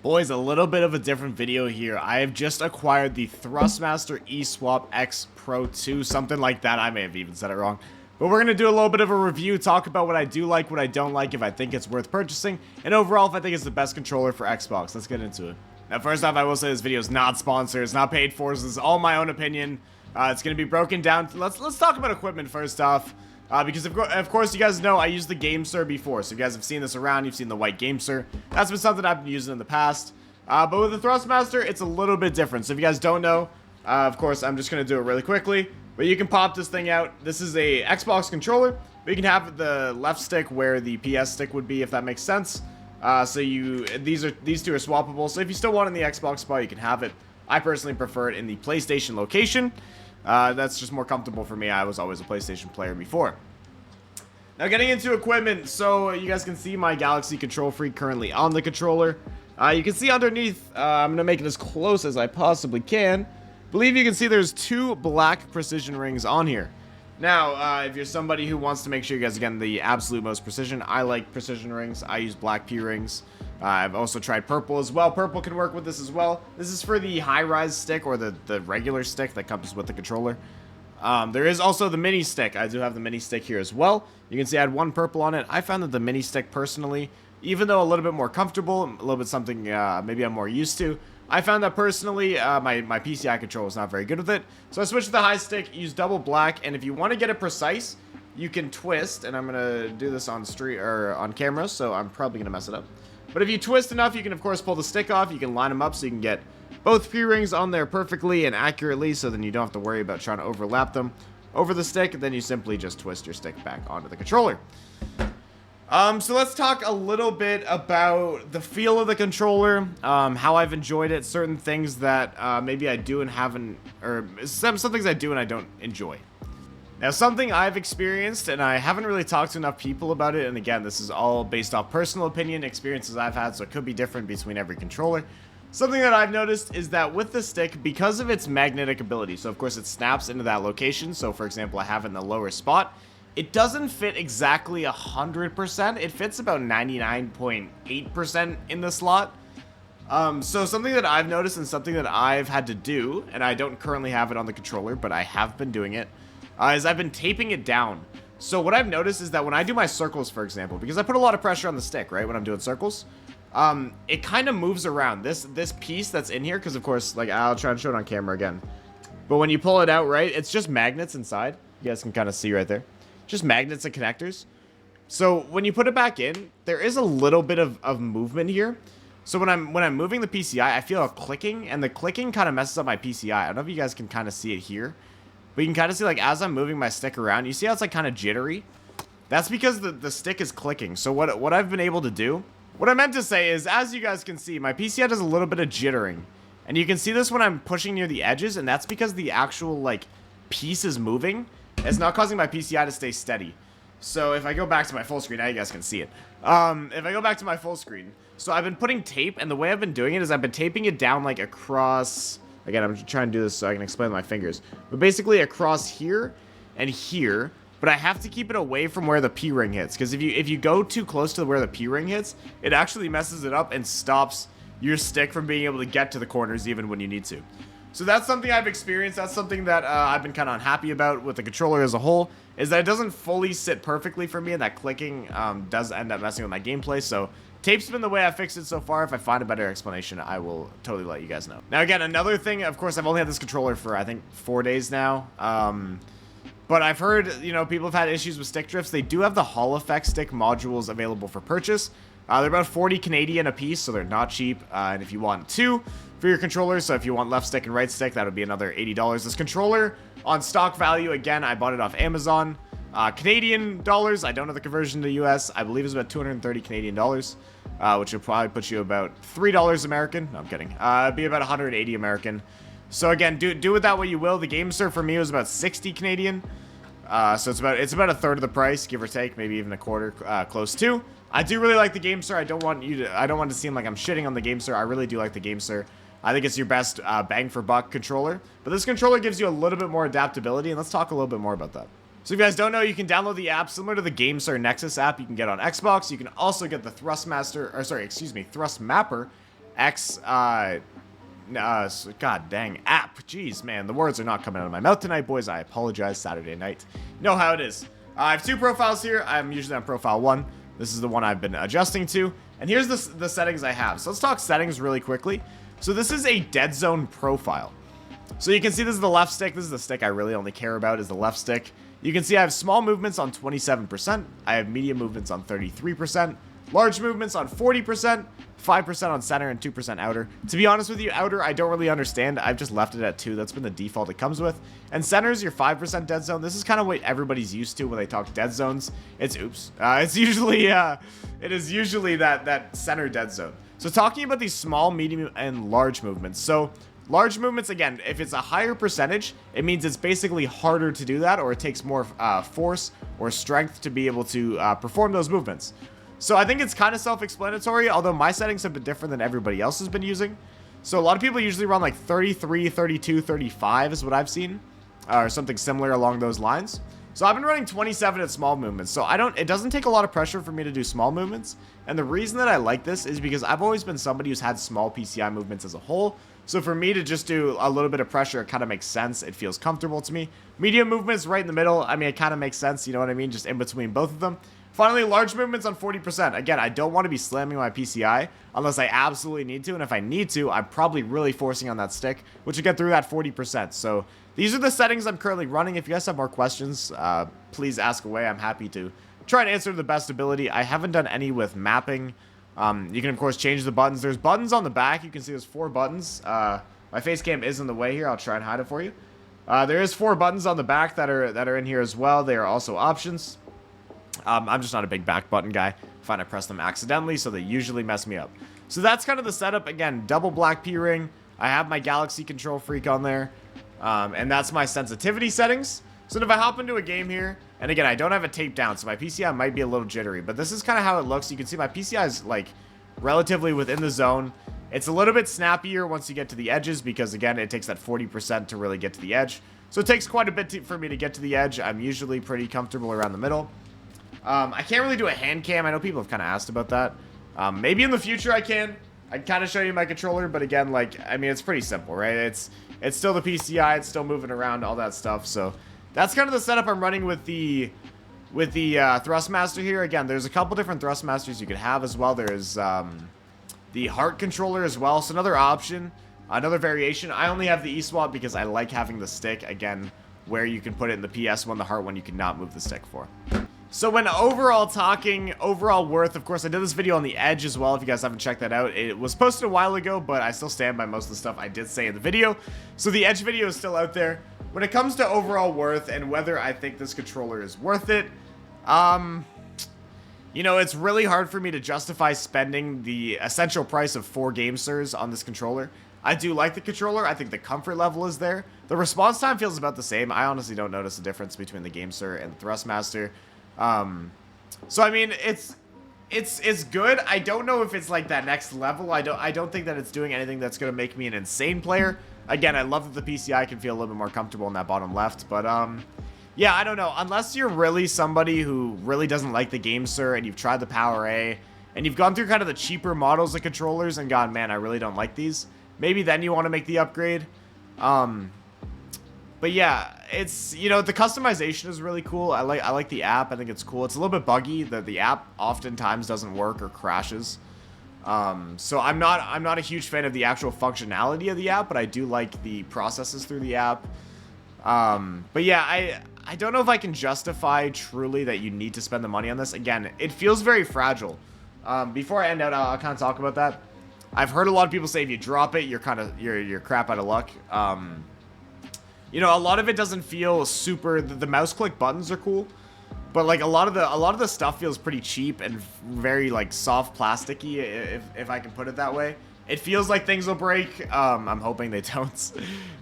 Boys, a little bit of a different video here. I have just acquired the Thrustmaster eSwap X Pro 2, something like that. I may have even said it wrong. But we're going to do a little bit of a review, talk about what I do like, what I don't like, if I think it's worth purchasing, and overall if I think it's the best controller for Xbox. Let's get into it. Now, first off, I will say this video is not sponsored, it's not paid for, this is all my own opinion. It's going to be broken down. Let's talk about equipment first off. Because of course you guys know I used the GameSir before, so if you guys have seen this around, you've seen the white GameSir. That's been something I've been using in the past. But with the Thrustmaster, it's a little bit different. So if you guys don't know, of course I'm just going to do it really quickly. But you can pop this thing out. This is a Xbox controller, but you can have the left stick where the PS stick would be, if that makes sense. So these two are swappable. So if you still want it in the Xbox spot, you can have it. I personally prefer it in the PlayStation location. That's just more comfortable for me. I was always a PlayStation player before. Now getting into equipment, so you guys can see my Galaxy Control Freak currently on the controller. You can see underneath, I'm going to make it as close as I possibly can. Believe you can see there's two black precision rings on here. Now, if you're somebody who wants to make sure you guys are getting the absolute most precision, I like precision rings. I use black P rings. I've also tried purple as well. Purple can work with this as well. This is for the high-rise stick or the regular stick that comes with the controller. There is also the mini stick. I do have the mini stick here as well. You can see I had one purple on it. I found that the mini stick personally, even though a little bit more comfortable, a little bit something maybe I'm more used to, I found that personally my PCI control is not very good with it. So I switched to the high stick, use double black, and if you want to get it precise, you can twist, and I'm going to do this on on camera, so I'm probably going to mess it up. But if you twist enough, you can of course pull the stick off. You can line them up so you can get both P-rings on there perfectly and accurately, so then you don't have to worry about trying to overlap them over the stick. Then you simply just twist your stick back onto the controller. So let's talk a little bit about the feel of the controller, how I've enjoyed it, certain things that maybe I do and haven't, or some things I do and I don't enjoy. Now, something I've experienced, and I haven't really talked to enough people about it, and again, this is all based off personal opinion, experiences I've had, so it could be different between every controller. Something that I've noticed is that with the stick, because of its magnetic ability, so of course it snaps into that location, so for example, I have it in the lower spot, it doesn't fit exactly 100%, it fits about 99.8% in the slot. So something that I've noticed and something that I've had to do, and I don't currently have it on the controller, but I have been doing it, is I've been taping it down. So what I've noticed is that when I do my circles, for example, because I put a lot of pressure on the stick, right, when I'm doing circles, it kind of moves around. This piece that's in here, because of course, like, I'll try and show it on camera again. But when you pull it out, right, it's just magnets inside. You guys can kind of see right there. Just magnets and connectors. So when you put it back in, there is a little bit of movement here. So when I'm moving the PCI, I feel a clicking, and the clicking kind of messes up my PCI. I don't know if you guys can kind of see it here, but you can kind of see, like, as I'm moving my stick around, you see how it's, like, kind of jittery? That's because the stick is clicking. So what I've been able to do, what I meant to say is, as you guys can see, my PCI does a little bit of jittering. And you can see this when I'm pushing near the edges, and that's because the actual, like, piece is moving. It's not causing my PCI to stay steady. So if I go back to my full screen, now you guys can see it. If I go back to my full screen, so I've been putting tape, and the way I've been doing it is I've been taping it down, like, across... Again, I'm trying to do this so I can explain with my fingers. But basically across here and here. But I have to keep it away from where the P-ring hits. Because if you go too close to where the P-ring hits, it actually messes it up and stops your stick from being able to get to the corners even when you need to. So that's something I've experienced. That's something that I've been kind of unhappy about with the controller as a whole. Is that it doesn't fully sit perfectly for me. And that clicking does end up messing with my gameplay. So... tape's been the way I fixed it so far. If I find a better explanation, I will totally let you guys know. Now, again, another thing, of course, I've only had this controller for, I think, 4 days now. But I've heard, you know, people have had issues with stick drifts. They do have the Hall Effect stick modules available for purchase. They're about 40 Canadian a piece, so they're not cheap. And if you want two for your controller, so if you want left stick and right stick, that would be another $80. This controller, on stock value, again, I bought it off Amazon. Canadian dollars, I don't know the conversion to US. I believe it's about 230 Canadian dollars, which would probably put you about $3 American. No, I'm kidding. It'd be about 180 American. So again, do with that what you will. The GameSir for me was about 60 Canadian. So it's about a third of the price, give or take, maybe even a quarter, close to. I do really like the GameSir. I don't want to seem like I'm shitting on the GameSir. I really do like the GameSir. I think it's your best bang for buck controller. But this controller gives you a little bit more adaptability, and let's talk a little bit more about that. So if you guys don't know, you can download the app similar to the GameSir Nexus app you can get on Xbox. You can also get the Thrustmapper X, God dang, app. Jeez, man, the words are not coming out of my mouth tonight, boys. I apologize. Saturday night. You know how it is. I have 2 profiles here. I'm usually on profile 1. This is the one I've been adjusting to. And here's the settings I have. So let's talk settings really quickly. So this is a dead zone profile. So you can see this is the left stick. This is the stick I really only care about, is the left stick. You can see I have small movements on 27%. I have medium movements on 33%. Large movements on 40%. 5% on center and 2% outer. To be honest with you, outer I don't really understand. I've just left it at 2. That's been the default it comes with. And center's your 5% dead zone. This is kind of what everybody's used to when they talk dead zones. It's it's usually it is usually that center dead zone. So talking about these small, medium, and large movements. So large movements, again, if it's a higher percentage, it means it's basically harder to do that, or it takes more force or strength to be able to perform those movements. So I think it's kind of self-explanatory, although my settings have been different than everybody else has been using. So a lot of people usually run like 33, 32, 35 is what I've seen, or something similar along those lines. So I've been running 27 at small movements, so it doesn't take a lot of pressure for me to do small movements. And the reason that I like this is because I've always been somebody who's had small PCI movements as a whole. So for me to just do a little bit of pressure, it kind of makes sense. It feels comfortable to me. Medium movements right in the middle. I mean, it kind of makes sense. You know what I mean? Just in between both of them. Finally, large movements on 40%. Again, I don't want to be slamming my PCI unless I absolutely need to. And if I need to, I'm probably really forcing on that stick, which will get through that 40%. So these are the settings I'm currently running. If you guys have more questions, please ask away. I'm happy to try and answer to the best ability. I haven't done any with mapping. You can, of course, change the buttons. There's buttons on the back. You can see there's 4 buttons. My face cam is in the way here. I'll try and hide it for you. There is 4 buttons on the back that are in here as well. They are also options. I'm just not a big back button guy. I find I press them accidentally, so they usually mess me up. So that's kind of the setup. Again, double black P-ring. I have my Galaxy Control Freak on there. And that's my sensitivity settings. So if I hop into a game here, and again, I don't have it taped down, so my PCI might be a little jittery, but this is kind of how it looks. You can see my PCI is like relatively within the zone. It's a little bit snappier once you get to the edges because, again, it takes that 40% to really get to the edge. So it takes quite a bit for me to get to the edge. I'm usually pretty comfortable around the middle. I can't really do a hand cam. I know people have kind of asked about that. Maybe in the future I can. I'd kind of show you my controller, but again, like, I mean, it's pretty simple, right? It's still the PCI, it's still moving around, all that stuff. So that's kind of the setup I'm running with the Thrustmaster here. Again, there's a couple different Thrustmasters you could have as well. There's the Heart controller as well. So another option, another variation. I only have the eSwap because I like having the stick, again, where you can put it in the PS one, the Heart one, you cannot move the stick for. So when overall worth, of course, I did this video on the Edge as well, if you guys haven't checked that out. It was posted a while ago, but I still stand by most of the stuff I did say in the video. So the Edge video is still out there. When it comes to overall worth and whether I think this controller is worth it, you know, it's really hard for me to justify spending the essential price of 4 GameSirs on this controller. I do like the controller. I think the comfort level is there. The response time feels about the same. I honestly don't notice a difference between the GameSir and the Thrustmaster. So I mean, it's good. I don't know if it's like that next level. I don't think that it's doing anything that's going to make me an insane player. Again, I love that the PCI can feel a little bit more comfortable in that bottom left, but yeah, I don't know. Unless you're really somebody who really doesn't like the GameSir and you've tried the PowerA and you've gone through kind of the cheaper models of controllers and gone, man, I really don't like these. Maybe then you want to make the upgrade. But yeah, it's, you know, the customization is really cool. I like the app. I think it's cool. It's a little bit buggy. The app oftentimes doesn't work or crashes. So I'm not a huge fan of the actual functionality of the app, but I do like the processes through the app. But yeah, I don't know if I can justify truly that you need to spend the money on this. Again, it feels very fragile. Before I end out, I'll kind of talk about that. I've heard a lot of people say if you drop it, you're crap out of luck. You know, a lot of it doesn't feel super. The mouse click buttons are cool, but like a lot of the stuff feels pretty cheap and very like soft plasticky, if I can put it that way. It feels like things will break. I'm hoping they don't.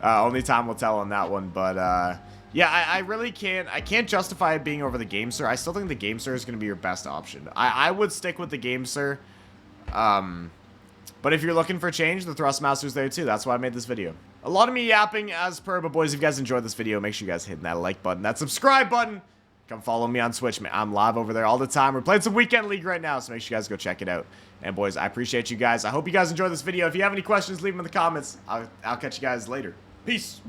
Only time will tell on that one. But yeah, I really can't. I can't justify it being over the GameSir. I still think the GameSir is going to be your best option. I would stick with the GameSir. But if you're looking for change, the Thrustmaster's there too. That's why I made this video. A lot of me yapping as per, but boys, if you guys enjoyed this video, make sure you guys hit that like button, that subscribe button. come follow me on Twitch, man. I'm live over there all the time. We're playing some Weekend League right now, so make sure you guys go check it out. And boys, I appreciate you guys. I hope you guys enjoyed this video. If you have any questions, leave them in the comments. I'll catch you guys later. Peace.